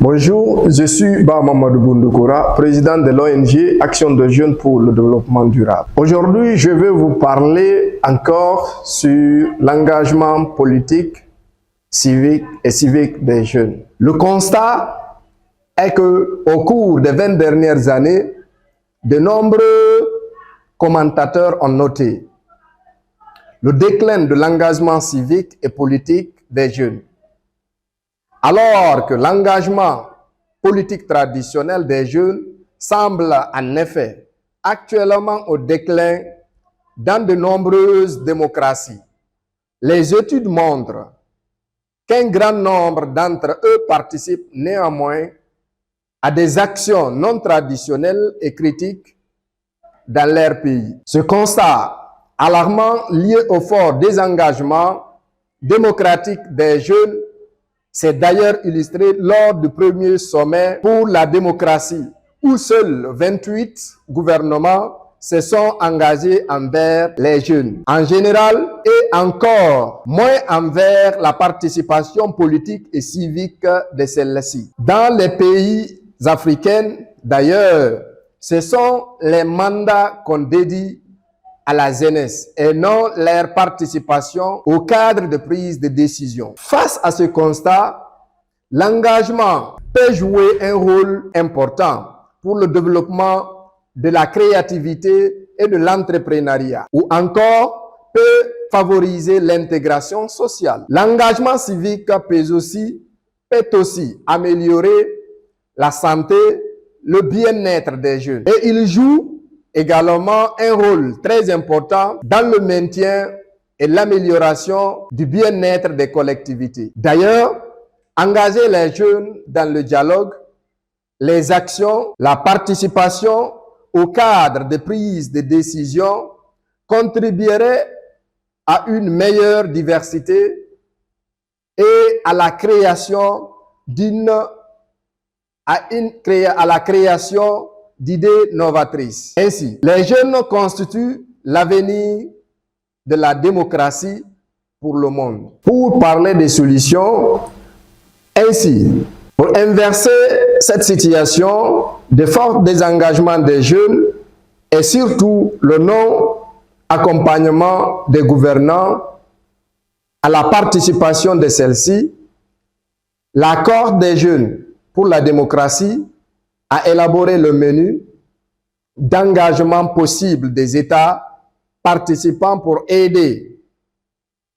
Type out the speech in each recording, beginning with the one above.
Bonjour, je suis Ba Mamadou Boundoukora, président de l'ONG Action de Jeunes pour le Développement Durable. Aujourd'hui, je vais vous parler encore sur l'engagement politique, civique et civique des jeunes. Le constat est que, au cours des 20 dernières années, de nombreux commentateurs ont noté le déclin de l'engagement civique et politique des jeunes. Alors que l'engagement politique traditionnel des jeunes semble en effet actuellement au déclin dans de nombreuses démocraties. Les études montrent qu'un grand nombre d'entre eux participent néanmoins à des actions non traditionnelles et critiques dans leur pays. Ce constat alarmant lié au fort désengagement démocratique des jeunes s'est d'ailleurs illustré lors du premier sommet pour la démocratie, où seuls 28 gouvernements se sont engagés envers les jeunes en général et encore moins envers la participation politique et civique de celles-ci. Dans les pays africains, d'ailleurs, ce sont les mandats qu'on dédie à la jeunesse et non leur participation au cadre de prise de décision. Face à ce constat, l'engagement peut jouer un rôle important pour le développement de la créativité et de l'entrepreneuriat, ou encore peut favoriser l'intégration sociale. L'engagement civique peut aussi améliorer la santé, le bien-être des jeunes. Et il joue également un rôle très important dans le maintien et l'amélioration du bien-être des collectivités. D'ailleurs, engager les jeunes dans le dialogue, les actions, la participation au cadre de prise de décision contribuerait à une meilleure diversité et à la création d'idées novatrices. Ainsi, les jeunes constituent l'avenir de la démocratie pour le monde. Pour parler des solutions, ainsi, pour inverser cette situation de fort désengagement des jeunes et surtout le non-accompagnement des gouvernants à la participation de celle-ci, l'accord des jeunes pour la démocratie a élaboré le menu d'engagement possible des États participants pour aider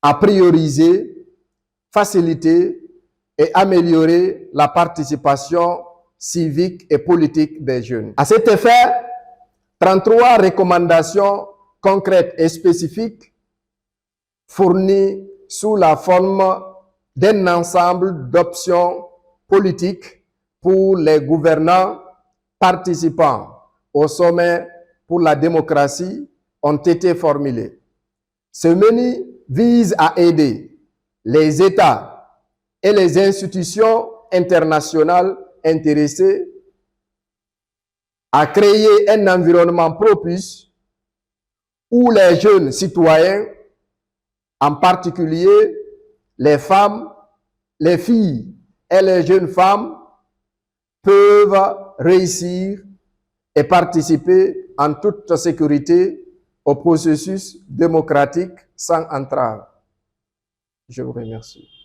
à prioriser, faciliter et améliorer la participation civique et politique des jeunes. À cet effet, 33 recommandations concrètes et spécifiques fournies sous la forme d'un ensemble d'options politiques pour les gouvernants participants au sommet pour la démocratie ont été formulées. Ce menu vise à aider les États et les institutions internationales intéressées à créer un environnement propice où les jeunes citoyens, en particulier les femmes, les filles et les jeunes femmes, peuvent réussir et participer en toute sécurité au processus démocratique sans entrave. Je vous remercie.